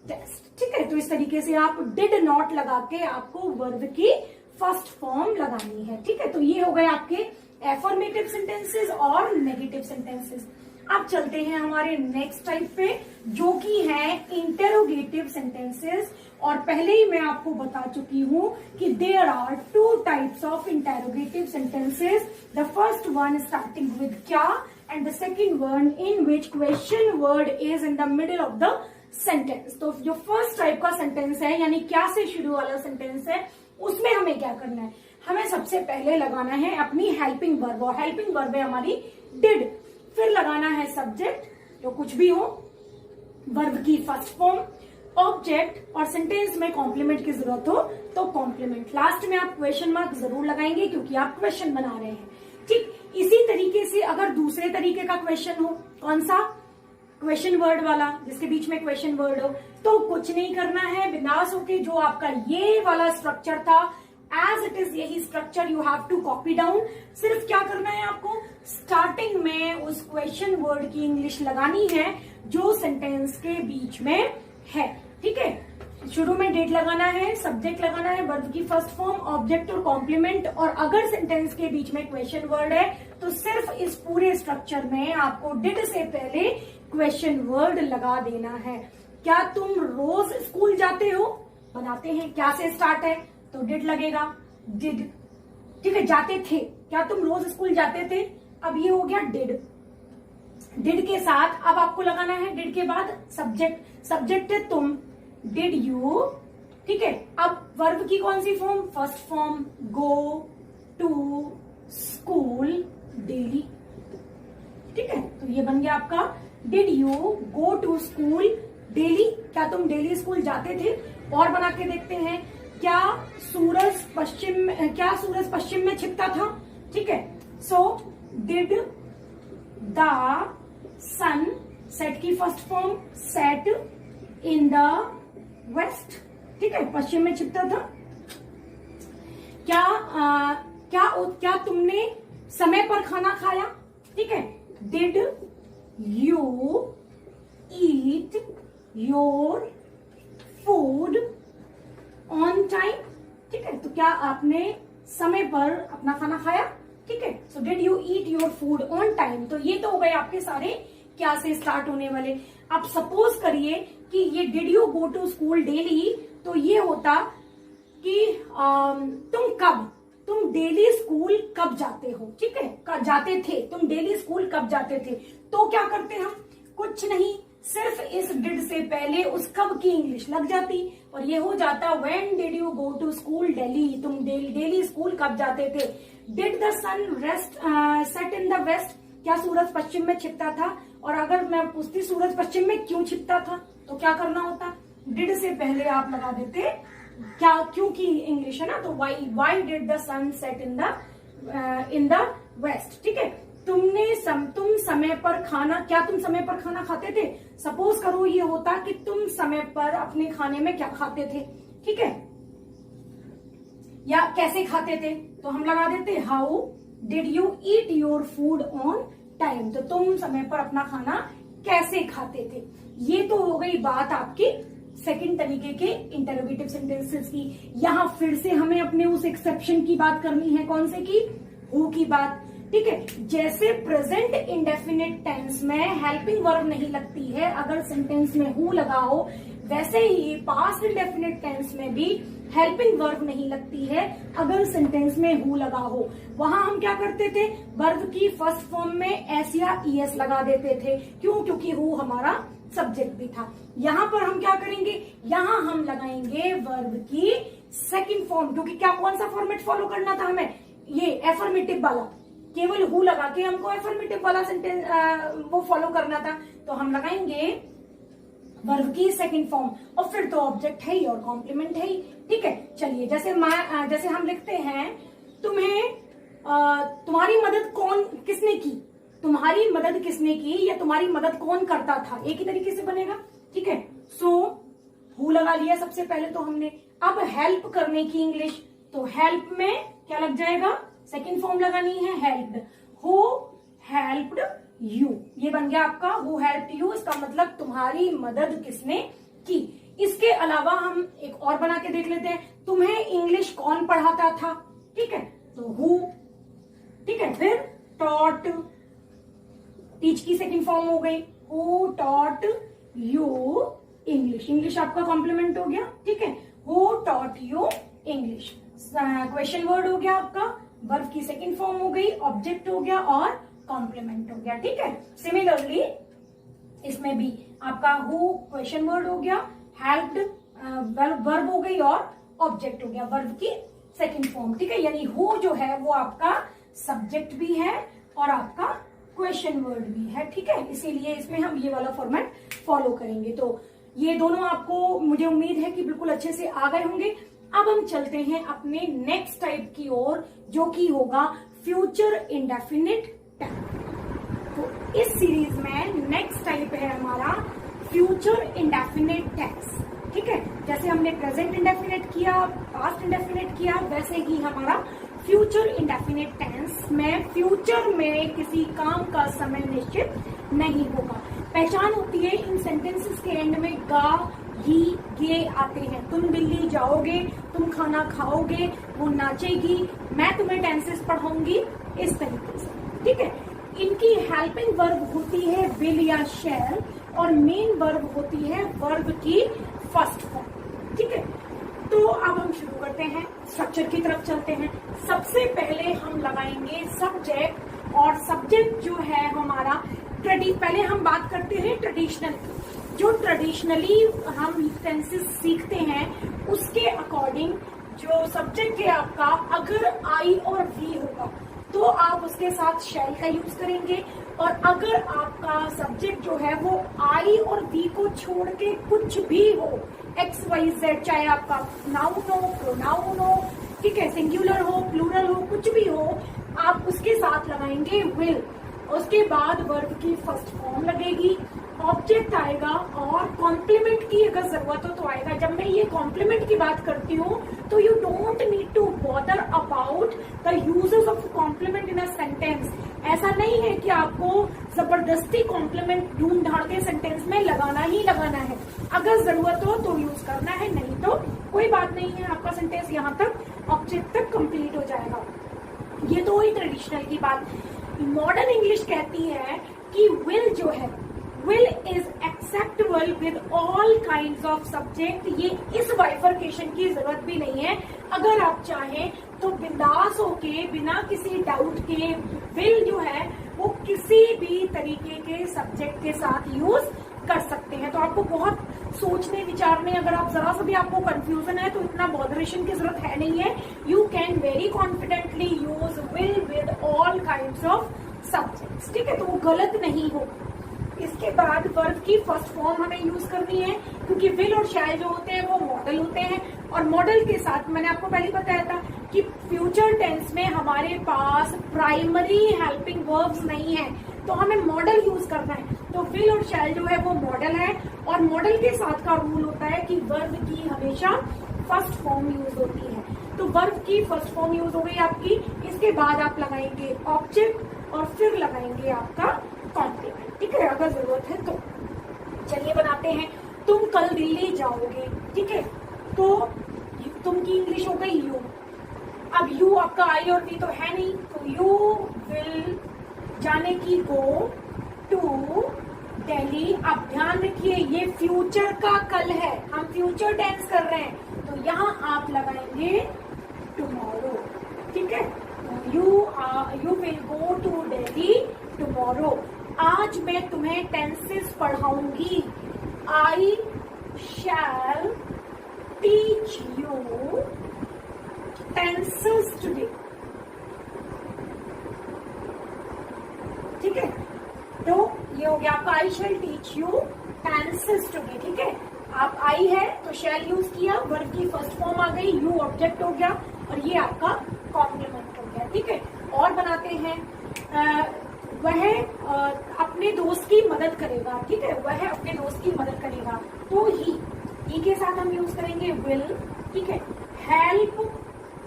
test. ठीक है, तो इस तरीके से आप did not लगा के आपको वर्ब की फर्स्ट फॉर्म लगानी है. ठीक है, तो ये हो गए आपके एफर्मेटिव सेंटेंसेस और नेगेटिव सेंटेंसेस. अब चलते हैं हमारे नेक्स्ट टाइप पे, जो कि है इंटेरोगेटिव सेंटेंसेस. और पहले ही मैं आपको बता चुकी हूं कि there are 2 types of interrogative sentences. The first one starting with क्या and the second one in which question word is in the middle of the sentence. तो जो फर्स्ट टाइप का सेंटेंस है यानी क्या से शुरू वाला सेंटेंस है, उसमें हमें क्या करना है, हमें सबसे पहले लगाना है अपनी हेल्पिंग वर्ब. और हेल्पिंग वर्ब है हमारी डिड. फिर लगाना है सब्जेक्ट, जो कुछ भी हो, वर्ब की फर्स्ट फॉर्म, ऑब्जेक्ट, और सेंटेंस में कॉम्प्लीमेंट की जरूरत हो तो कॉम्प्लीमेंट. लास्ट में आप क्वेश्चन मार्क जरूर लगाएंगे क्योंकि आप क्वेश्चन बना रहे हैं. ठीक इसी तरीके से अगर दूसरे तरीके का क्वेश्चन हो, कौन सा, क्वेश्चन वर्ड वाला जिसके बीच में क्वेश्चन वर्ड हो, तो कुछ नहीं करना है, बिंदास होके जो आपका ये वाला स्ट्रक्चर था एज इट इज, यही structure you have to copy down. सिर्फ क्या करना है आपको, स्टार्टिंग में उस क्वेश्चन वर्ड की इंग्लिश लगानी है जो सेंटेंस के बीच में है. ठीक है, शुरू में डेट लगाना है, सब्जेक्ट लगाना है, वर्ब की फर्स्ट फॉर्म, ऑब्जेक्ट और कॉम्प्लीमेंट. और अगर सेंटेंस के बीच में क्वेश्चन वर्ड है तो सिर्फ इस पूरे स्ट्रक्चर में आपको डिड से पहले क्वेश्चन वर्ड लगा देना है. क्या तुम रोज स्कूल जाते हो, बनाते हैं, क्या से स्टार्ट है तो डिड लगेगा, डिड. ठीक है, जाते थे, क्या तुम रोज स्कूल जाते थे, अब ये हो गया डिड. डिड के साथ अब आपको लगाना है डिड के बाद सब्जेक्ट. सब्जेक्ट है तुम, डिड यू. ठीक है, अब वर्ब की कौन सी फॉर्म, first form, go to school daily. ठीक है, तो ये बन गया आपका did you go to school daily. क्या तुम डेली स्कूल जाते थे. और बना के देखते हैं, क्या सूरज पश्चिम में छिपता था. ठीक है, so did the sun, set की first form, set in the west. ठीक है, पश्चिम में छिपता था. क्या तुमने समय पर खाना खाया. ठीक है, did you eat your food on time. ठीक है, तो क्या आपने समय पर अपना खाना खाया. ठीक है, so did you eat your food on time. तो ये तो हो गए आपके सारे क्या से स्टार्ट होने वाले. आप सपोज करिए कि ये did you go to school daily, तो ये होता कि तुम डेली स्कूल कब जाते हो. ठीक है, जाते थे, तुम डेली स्कूल कब जाते थे. तो क्या करते हम, कुछ नहीं, सिर्फ इस डिड से पहले उस कब की इंग्लिश लग जाती और ये हो जाता when did you go to school daily. तुम डेली स्कूल कब जाते थे. Did the sun set in the west. क्या सूरज पश्चिम में छिपता था. और अगर मैं पूछती सूरज पश्चिम में क्यों छिपता था, तो क्या करना होता, डिड से पहले आप लगा देते क्या, क्यों की इंग्लिश है ना, तो why did the sun set in the west. ठीक है, तुम समय पर खाना खाते थे. सपोज करो ये होता कि तुम समय पर अपने खाने में क्या खाते थे. ठीक है, या कैसे खाते थे, तो हम लगा देते how did you eat your food on time. तो तुम समय पर अपना खाना कैसे खाते थे. ये तो हो गई बात आपकी सेकंड तरीके के इंटरोगेटिव सेंटेंसेस की. यहां फिर से हमें अपने उस एक्सेप्शन की बात करनी है, कौन से की, हु की बात. ठीक है, जैसे प्रेजेंट इंडेफिनिट टेंस में हेल्पिंग वर्ब नहीं लगती है अगर सेंटेंस में हु लगा हो, वैसे ही पास्ट इंडेफिनिट टेंस में भी हेल्पिंग वर्ब नहीं लगती है अगर सेंटेंस में हु लगा हो. वहां हम क्या करते थे, वर्ब की फर्स्ट फॉर्म में एस या ईएस लगा देते थे. क्यों, क्योंकि हु हमारा सब्जेक्ट भी था. यहां पर हम क्या करेंगे, यहां हम लगाएंगे वर्ब की सेकंड फॉर्म, क्योंकि क्या कौन सा फॉर्मेट फॉलो करना था हमें, ये एफर्मेटिव वाला. केवल हु लगा के हमको एफर्मेटिव वाला सेंटेंस वो फॉलो करना था. तो हम लगाएंगे वर्ब की सेकंड फॉर्म और फिर तो ऑब्जेक्ट है ही और कॉम्प्लीमेंट है ही. ठीक है, चलिए जैसे हम लिखते हैं तुम्हारी मदद किसने की, तुम्हारी मदद किसने की या तुम्हारी मदद कौन करता था, एक ही तरीके से बनेगा. ठीक है, सो हु लगा लिया सबसे पहले तो हमने। अब हेल्प करने की इंग्लिश, तो हेल्प में क्या लग जाएगा, सेकंड फॉर्म लगानी है हेल्प्ड। हु हेल्प्ड यू, ये बन गया आपका हु हेल्प्ड यू। इसका मतलब तुम्हारी मदद किसने की। इसके अलावा हम एक और बना के देख लेते हैं, तुम्हें इंग्लिश कौन पढ़ाता था, ठीक है, तो हु, ठीक है। फिर टॉट, टीच की सेकंड फॉर्म हो गई, who taught you English. English आपका कॉम्प्लीमेंट हो गया, ठीक है, who taught you English. Question word हो गया आपका, वर्ब की सेकंड फॉर्म हो गई, ऑब्जेक्ट हो गया और कॉम्प्लीमेंट हो गया, ठीक है। सिमिलरली इसमें भी आपका हु क्वेश्चन वर्ड हो गया, हेल्प्ड वर्ब हो गई और ऑब्जेक्ट हो गया, वर्ब की सेकंड फॉर्म, ठीक है। यानी हु जो है वो आपका सब्जेक्ट भी है और आपका क्वेश्चन वर्ड भी है, ठीक है। इसीलिए इसमें हम ये वाला फॉर्मेट फॉलो करेंगे। तो ये दोनों आपको मुझे उम्मीद है कि बिल्कुल अच्छे से आ गए होंगे। अब हम चलते हैं अपने नेक्स्ट टाइप की ओर, जो कि होगा फ्यूचर इंडेफिनिट टेंस। तो इस सीरीज में नेक्स्ट टाइप है हमारा फ्यूचर इंडेफिनिट टेंस, ठीक है। जैसे हमने प्रेजेंट इंडेफिनिट किया, पास्ट इंडेफिनिट किया, वैसे ही हमारा फ्यूचर इंडेफिनिट टेंस में फ्यूचर में किसी काम का समय निश्चित नहीं होगा। पहचान होती है इन सेंटेंसेस के एंड में गा, ही, ये आते हैं। तुम दिल्ली जाओगे, तुम खाना खाओगे, वो नाचेगी, मैं तुम्हें टेंसेस पढ़ाऊंगी, इस तरीके से, ठीक है। इनकी हेल्पिंग वर्ब होती है विल या शैल और मेन वर्ब होती है वर्ब की फर्स्ट फॉर्म, ठीक है। तो अब हम शुरू करते हैं, स्ट्रक्चर की तरफ चलते हैं। सबसे पहले हम लगाएंगे सब्जेक्ट, और सब्जेक्ट जो है हमारा पहले हम बात करते हैं ट्रेडिशनल, जो ट्रेडिशनली हम टेंसेस सीखते हैं उसके अकॉर्डिंग जो सब्जेक्ट है आपका, अगर आई और वी होगा तो आप उसके साथ शैल का यूज करेंगे, और अगर आपका सब्जेक्ट जो है वो आई और वी को छोड़ के कुछ भी हो, एक्स वाई जेड, चाहे आपका नाउन हो, प्रोनाउन हो, ठीक है, सिंगुलर हो, प्लूरल हो, कुछ भी हो, आप उसके साथ लगाएंगे विल। उसके बाद वर्ब की फर्स्ट फॉर्म लगेगी, ऑब्जेक्ट आएगा और कॉम्प्लीमेंट की अगर जरूरत हो तो आएगा। जब मैं ये कॉम्प्लीमेंट की बात करती हूँ तो you don't need to bother about the uses of complement in a sentence. ऐसा नहीं है कि आपको जबरदस्ती कॉम्प्लीमेंट ढूंढ ढाड़ के सेंटेंस में लगाना ही लगाना है। अगर जरूरत हो तो यूज करना है, नहीं तो कोई बात नहीं है, आपका सेंटेंस यहाँ तक ऑब्जेक्ट तक कंप्लीट हो जाएगा। ये तो हुई ट्रेडिशनल की बात। मॉडर्न इंग्लिश कहती है कि विल जो है, will is acceptable with all kinds of subject। ये इस बाइफर्केशन की जरूरत भी नहीं है। अगर आप चाहें तो बिंदास होके बिना किसी डाउट के will जो है वो किसी भी तरीके के सब्जेक्ट के साथ यूज कर सकते हैं। तो आपको बहुत सोचने विचारने, अगर आप जरा सा भी आपको कंफ्यूजन है तो इतना बॉदरेशन की जरूरत है नहीं है। You can very confidently use will with all kinds of subjects, ठीक है, तो वो गलत नहीं होगा। इसके बाद वर्ब की फर्स्ट फॉर्म हमें यूज करनी है, क्योंकि विल और शैल जो होते हैं वो मॉडल होते हैं, और मॉडल के साथ मैंने आपको पहले बताया था कि फ्यूचर टेंस में हमारे पास प्राइमरी हेल्पिंग वर्ब्स नहीं है, तो हमें मॉडल यूज करना है। तो विल और शैल जो है वो मॉडल है, और मॉडल के साथ का रूल होता है कि वर्ब की हमेशा फर्स्ट फॉर्म यूज होती है। तो वर्ब की फर्स्ट फॉर्म यूज हो गई आपकी। इसके बाद आप लगाएंगे ऑब्जेक्ट और फिर लगाएंगे आपका कॉम्प्लीमेंट, ठीक है, अगर जरूरत है तो। चलिए बनाते हैं। तुम कल दिल्ली जाओगे, ठीक है, तो तुम की इंग्लिश हो गई यू। अब यू आपका आई और वी तो है नहीं, तो यू विल जाने की गो टू दिल्ली। अब ध्यान रखिए ये फ्यूचर का कल है, हम फ्यूचर टेंस कर रहे हैं, तो यहाँ आप लगाएंगे टुमारो, ठीक है। You will go to Delhi tomorrow. आज मैं तुम्हें टेंसेस पढ़ाऊंगी। I shall teach you tenses today, ठीक है। तो ये हो गया आपका I shall teach you tenses today, ठीक है। आप आई है तो शैल यूज किया, वर्ब की फर्स्ट फॉर्म आ गई, यू ऑब्जेक्ट हो गया, और ये आपका कॉम्प्लीमेंट हो गया, ठीक है। और बनाते हैं वह अपने दोस्त की मदद करेगा, ठीक है, वह अपने दोस्त की मदद करेगा, तो ही ही के साथ हम यूज करेंगे विल, ठीक है। हेल्प,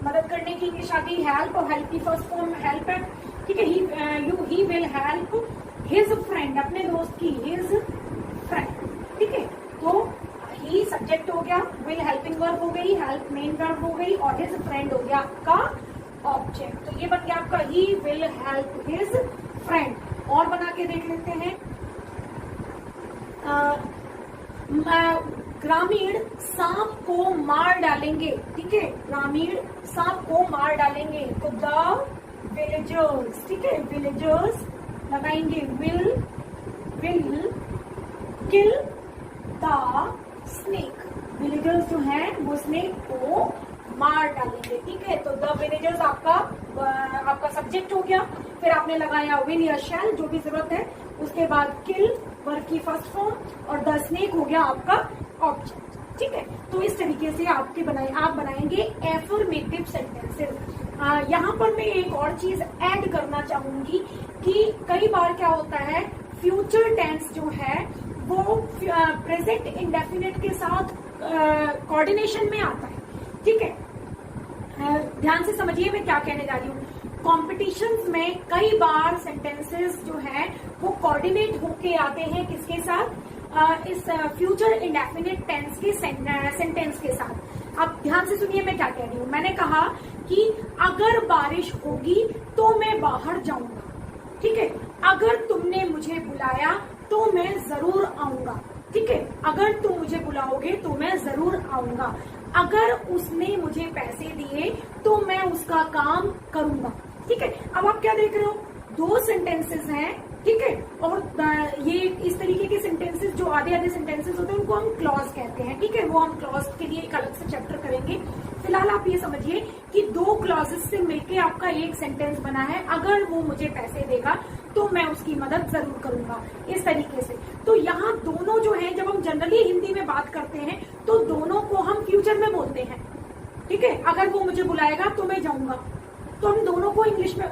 मदद करने की इंग्लिश आ गई हेल्प, और हेल्प की फर्स्ट फॉर्म हेल्प है, ठीक है। ही विल हेल्प हिज फ्रेंड, अपने दोस्त की हिज फ्रेंड, ठीक है। तो ही सब्जेक्ट हो गया, विल हेल्पिंग वर्ब हो गई, हेल्प मेन वर्ब हो गई, और हिज फ्रेंड हो गया आपका ऑब्जेक्ट। तो ये बन गया आपका ही विल हेल्प हिज फ्रेंड। और बना के देख लेते हैं, ग्रामीण सांप को मार डालेंगे, ठीक है। ग्रामीण सांप को मार डालेंगे, तो द विलेजर्स, ठीक है, विलेजर्स लगाएंगे will kill the snake, villagers जो है वो स्नेक को मार डालेंगे, ठीक है। तो द विलेजर्स आपका सब्जेक्ट हो गया, फिर आपने लगाया विल या शैल जो भी जरूरत है, उसके बाद किल वर्ब की फर्स्ट फॉर्म, और द स्नेक हो गया आपका ऑब्जेक्ट, ठीक है। तो इस तरीके से आप बनाएंगे एफर्मेटिव सेंटेंसेस। यहाँ पर मैं एक और चीज ऐड करना चाहूंगी कि कई बार क्या होता है, फ्यूचर टेंस जो है वो प्रेजेंट इंडेफिनिट के साथ कोऑर्डिनेशन में आता है, ठीक है। ध्यान से समझिए मैं क्या कहने जा रही हूँ। कॉम्पिटिशन्स में कई बार सेंटेंसेस जो है वो कोऑर्डिनेट होके आते हैं किसके साथ, इस फ्यूचर इंडेफिनिट टेंस के सेंटेंस के साथ। अब ध्यान से सुनिए मैं क्या कह रही हूँ। मैंने कहा कि अगर बारिश होगी तो मैं बाहर जाऊंगा, ठीक है। अगर तुमने मुझे बुलाया तो मैं जरूर आऊंगा, ठीक है। अगर तुम मुझे बुलाओगे तो मैं जरूर आऊंगा। अगर उसने मुझे पैसे दिए तो मैं उसका काम करूंगा, ठीक है। अब आप क्या देख रहे हो, दो सेंटेंसेस हैं, ठीक है। और ये इस तरीके के सेंटेंसेस जो आधे सेंटेंसेस होते हैं उनको हम क्लॉज कहते हैं, ठीक है। वो हम क्लॉज के लिए एक अलग से चैप्टर करेंगे। फिलहाल आप ये समझिए कि दो क्लॉजेस से मिलके आपका एक सेंटेंस बना है, अगर वो मुझे पैसे देगा तो मैं उसकी मदद जरूर करूंगा, इस तरीके से। तो यहाँ दोनों जो है, जब हम जनरली हिंदी में बात करते हैं तो दोनों को हम फ्यूचर में बोलते हैं, ठीक है। अगर वो मुझे बुलाएगा तो मैं जाऊंगा, तो हम दोनों को इंग्लिश में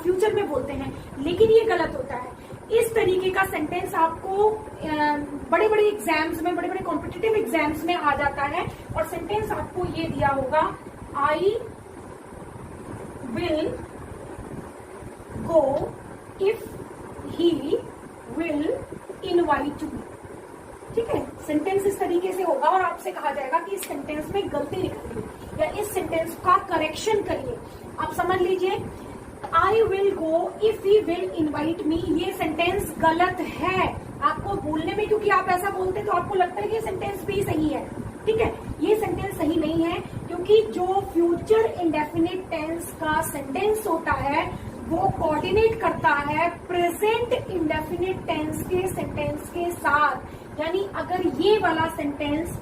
फ्यूचर में बोलते हैं, लेकिन ये गलत होता है। इस तरीके का सेंटेंस आपको बड़े बड़े एग्जाम्स में, बड़े बड़े कॉम्पिटिटिव एग्जाम्स में आ जाता है, और सेंटेंस आपको ये दिया होगा, आई will go if he will invite me, ठीक है। सेंटेंस इस तरीके से होगा और आपसे कहा जाएगा कि इस सेंटेंस में गलती निकली या इस सेंटेंस का करेक्शन करिए। आप समझ लीजिए, आई will go if he will invite me, ये सेंटेंस गलत है आपको बोलने में, क्योंकि आप ऐसा बोलते तो आपको लगता है कि ये सेंटेंस भी सही है, ठीक है। ये सेंटेंस सही नहीं है, क्योंकि जो फ्यूचर इंडेफिनिट टेंस का सेंटेंस होता है वो कोऑर्डिनेट करता है प्रेजेंट इंडेफिनिट टेंस के सेंटेंस के साथ। यानी अगर ये वाला सेंटेंस,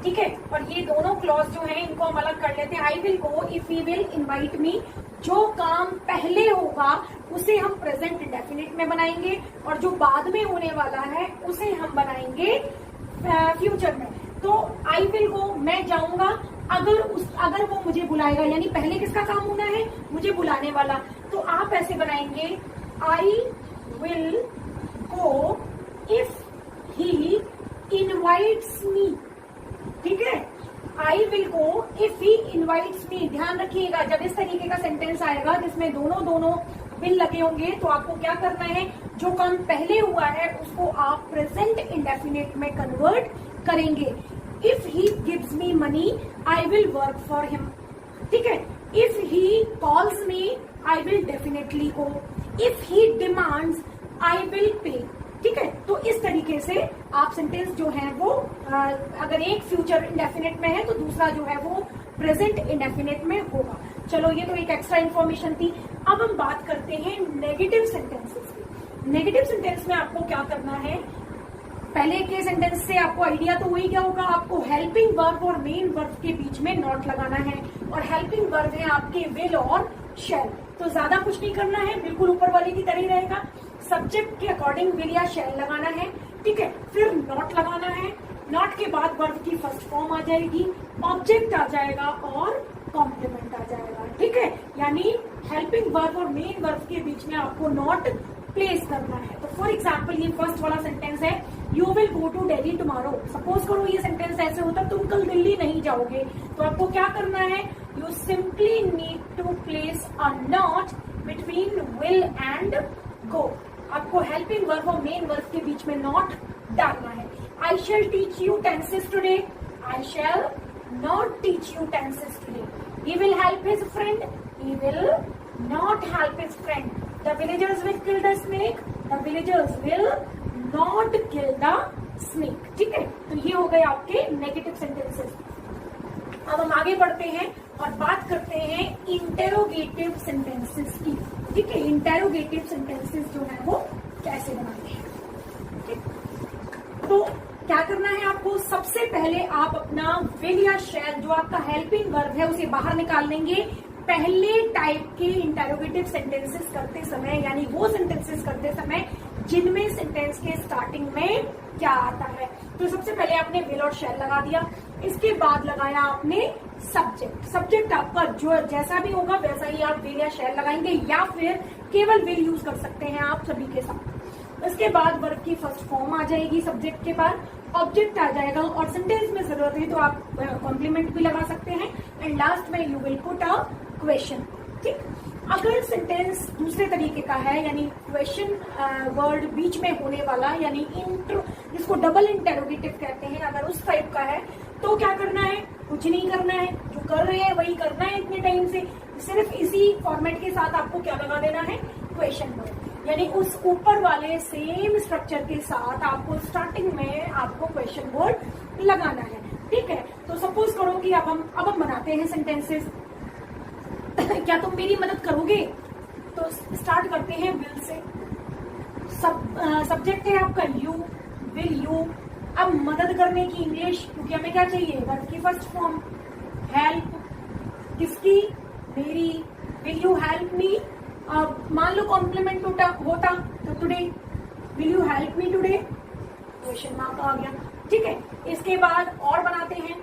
ठीक है, और ये दोनों क्लॉज जो हैं इनको हम अलग कर लेते हैं। आई will go if he will invite me, जो काम पहले होगा उसे हम प्रेजेंट इंडेफिनिट में बनाएंगे, और जो बाद में होने वाला है उसे हम बनाएंगे फ्यूचर में। तो आई विल गो, मैं जाऊंगा, अगर वो मुझे बुलाएगा, यानी पहले किसका काम होना है, मुझे बुलाने वाला। तो आप ऐसे बनाएंगे, I will go if he invites me, ठीक है। I will go if he invites me. ध्यान रखिएगा, जब इस तरीके का सेंटेंस आएगा जिसमें दोनों विल लगे होंगे, तो आपको क्या करना है, जो काम पहले हुआ है उसको आप प्रेजेंट इंडेफिनिट में कन्वर्ट करेंगे। If he gives me money I will work for him, ठीक है। If he calls me I will definitely go, if he demands I will pay, ठीक है। तो इस तरीके से आप सेंटेंस जो है वो अगर एक फ्यूचर इंडेफिनिट में है तो दूसरा जो है वो प्रेजेंट इंडेफिनिट में होगा। चलो, ये तो एक एक्स्ट्रा इन्फॉर्मेशन थी। अब हम बात करते हैं नेगेटिव सेंटेंसेस की। नेगेटिव सेंटेंस में आपको क्या करना है, पहले के सेंटेंस से आपको आइडिया तो वही क्या होगा, आपको हेल्पिंग वर्ब और मेन वर्ब के बीच में नॉट लगाना है, और हेल्पिंग वर्ब है आपके विल और शैल। तो ज्यादा कुछ नहीं करना है, बिल्कुल ऊपर वाले की तरह ही रहेगा। सब्जेक्ट के अकॉर्डिंग विल या शैल लगाना है, ठीक है। फिर नॉट लगाना है, नॉट के बाद वर्ब की फर्स्ट फॉर्म आ जाएगी, ऑब्जेक्ट आ जाएगा और कॉम्प्लीमेंट आ जाएगा, ठीक है। यानी हेल्पिंग वर्ब और मेन वर्ब के बीच में आपको नॉट प्लेस करना है। तो फॉर एग्जाम्पल ये फर्स्ट वाला सेंटेंस है, you will go to Delhi tomorrow. Suppose करो ये सेंटेंस ऐसे होता तुम कल दिल्ली नहीं जाओगे, तो आपको क्या करना है, you simply need to place a not between will and go. आपको हेल्पिंग वर्ब और मेन वर्ब के बीच में नॉट डालना है। I shall teach you tenses today, I shall not teach you tenses today. He will help his friend, he will not help his friend. The villagers will kill the snake, the villagers will not kill the snake। ठीक है, तो ये हो गए आपके negative sentences. अब हम आगे बढ़ते हैं और बात करते हैं इंटेरोगेटिव सेंटेंसेस की। ठीक है, इंटेरोगेटिव सेंटेंसेस जो है वो कैसे बनाते हैं। ठीक, तो क्या करना है आपको, सबसे पहले आप अपना विल या शैल जो आपका हेल्पिंग वर्ब है उसे बाहर निकाल लेंगे। पहले टाइप के इंटेरोगेटिव सेंटेंसेस करते समय, यानी वो सेंटेंसेस करते समय जिनमें सेंटेंस के स्टार्टिंग में क्या आता है। तो सबसे पहले आपने विल और शैल लगा दिया, इसके बाद लगाया आपने सब्जेक्ट। सब्जेक्ट आपका जो जैसा भी होगा वैसा ही आप विल या शैल लगाएंगे, या फिर केवल विल यूज कर सकते हैं आप सभी के साथ। इसके बाद वर्ब की फर्स्ट फॉर्म आ जाएगी, सब्जेक्ट के बाद ऑब्जेक्ट आ जाएगा, और सेंटेंस में जरूरत है तो आप कॉम्प्लीमेंट भी लगा सकते हैं, एंड लास्ट में you will put a question. ठीक, अगर सेंटेंस दूसरे तरीके का है, यानी क्वेश्चन वर्ड बीच में होने वाला, यानी इंट्रो जिसको डबल इंटेरोगेटिव कहते हैं, अगर उस टाइप का है तो क्या करना है, कुछ नहीं करना है, जो कर रहे हैं वही करना है इतने टाइम से। सिर्फ इसी फॉर्मेट के साथ आपको क्या लगा देना है, क्वेश्चन वर्ड, यानी उस ऊपर वाले सेम स्ट्रक्चर के साथ आपको स्टार्टिंग में आपको क्वेश्चन वर्ड लगाना है। ठीक है, तो सपोज करो कि अब हम बनाते हैं सेंटेंसेस। क्या तुम मेरी मदद करोगे? तो स्टार्ट करते हैं विल से। सब्जेक्ट है आपका यू, विल यू। अब मदद करने की इंग्लिश, क्योंकि हमें क्या चाहिए, वर्ब की फर्स्ट फॉर्म हेल्प। किसकी? मेरी। Will you help me? अब मान लो कॉम्प्लीमेंट होता तो today, will you help me today, question mark आ गया। ठीक है, इसके बाद और बनाते हैं,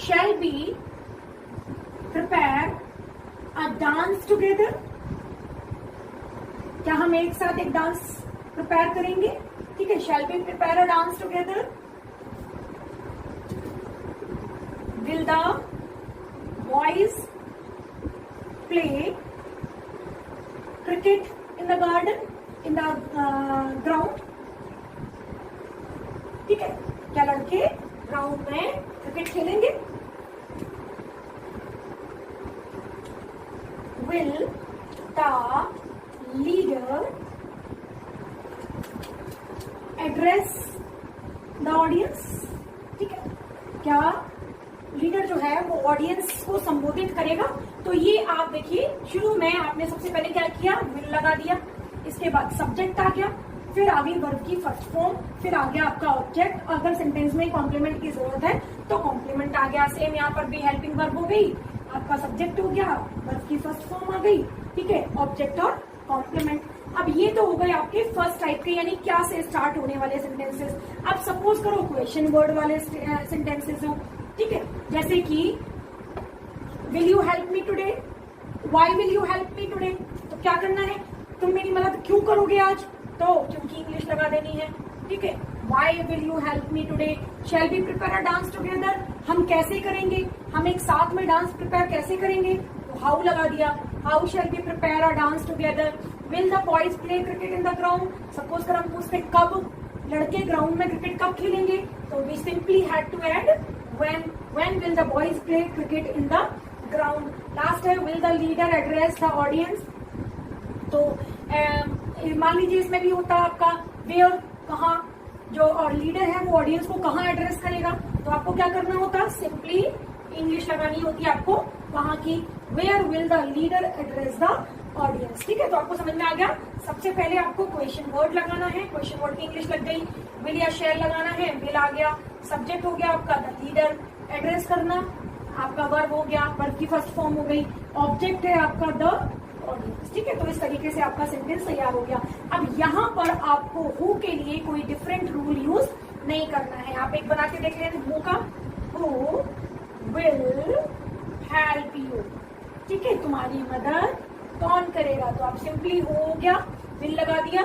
shall we prepare a dance together? क्या हम एक साथ एक डांस प्रिपेयर करेंगे? ठीक है, shall we prepare a dance together? Will the boys play cricket in the garden, in the ground? ठीक है, क्या लड़के ग्राउंड में क्रिकेट खेलेंगे? Will the leader address the audience? ठीक है, क्या लीडर जो है वो ऑडियंस को संबोधित करेगा? तो ये आप देखिए, शुरू में आपने सबसे पहले क्या किया, विल लगा दिया, इसके बाद सब्जेक्ट आ गया, फिर आ गई वर्ब की फर्स्ट फॉर्म, फिर आ गया आपका ऑब्जेक्ट। अगर सेंटेंस में कॉम्प्लीमेंट की जरूरत है तो कॉम्प्लीमेंट आ गया। सेम यहाँ पर भी हेल्पिंग वर्ब हो गई, आपका सब्जेक्ट हो गया, वर्ब की फर्स्ट फॉर्म आ गई। ठीक है, ऑब्जेक्ट और कॉम्प्लीमेंट। अब ये तो हो गए आपके फर्स्ट टाइप के, यानी क्या से स्टार्ट होने वाले सेंटेंसेस। अब सपोज करो क्वेश्चन वर्ड वाले सेंटेंसेस हो। ठीक है, जैसे कि will you help me today, why will you help me today, तो क्या करना है, तुम मेरी मदद क्यों करोगे आज? तो क्योंकि इंग्लिश लगा देनी है। ठीक है, why will you help me today? Shall be prepare a dance together, हम कैसे करेंगे, हम एक साथ में डांस प्रिपेयर कैसे करेंगे? तो हाउ लगा दिया, how shell be prepare a dance together. Will the boys play cricket in the ground, suppose कर हम पूछते कब लड़के ग्राउंड में क्रिकेट कब खेलेंगे, तो we simply had to add when will the boys play cricket in the ground। Last है will the leader address the audience, तो मान लीजिए इसमें भी होता आपका वेयर, कहाँ, जो और लीडर है वो ऑडियंस को कहाँ एड्रेस करेगा, तो आपको क्या करना होता, सिंपली इंग्लिश लगानी होती है आपको वहां की, where will the leader address the audience. ठीक है, तो आपको समझ में आ गया। सबसे पहले आपको क्वेश्चन वर्ड लगाना है, क्वेश्चन वर्ड की इंग्लिश लग गई, विल या शेयर लगाना है, विल आ गया, सब्जेक्ट हो गया आपका द लीडर, एड्रेस करना आपका वर्ब हो गया, वर्ब की फर्स्ट फॉर्म हो गई, ऑब्जेक्ट है आपका द ऑडियंस। ठीक है, तो इस तरीके से आपका सेंटेंस तैयार हो गया। अब यहाँ पर आपको हु के लिए कोई डिफरेंट रूल यूज नहीं करना है। आप एक बना के देख लेते हु का, हु विल हेल्प यू। ठीक है, तुम्हारी मदद कौन करेगा, तो आप सिंपली हो गया विल लगा दिया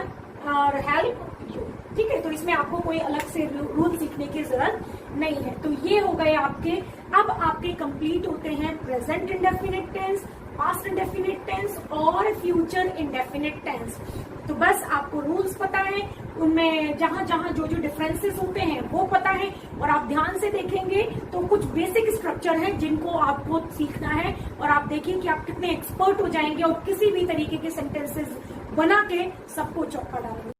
और हेल्प यू। ठीक है, तो इसमें आपको कोई अलग से रूल सीखने की जरूरत नहीं है। तो ये हो गए आपके, अब आपके कंप्लीट होते हैं present indefinite tense, past indefinite tense और फ्यूचर इंडेफिनिट टेंस। तो बस आपको रूल्स पता है, उनमें जहां जहां जो जो डिफरेंसेस होते हैं वो पता है, और आप ध्यान से देखेंगे तो कुछ बेसिक स्ट्रक्चर है जिनको आपको सीखना है, और आप देखिए कि आप कितने एक्सपर्ट हो जाएंगे और किसी भी तरीके के सेंटेंसेस बना के सबको चौका डालेंगे।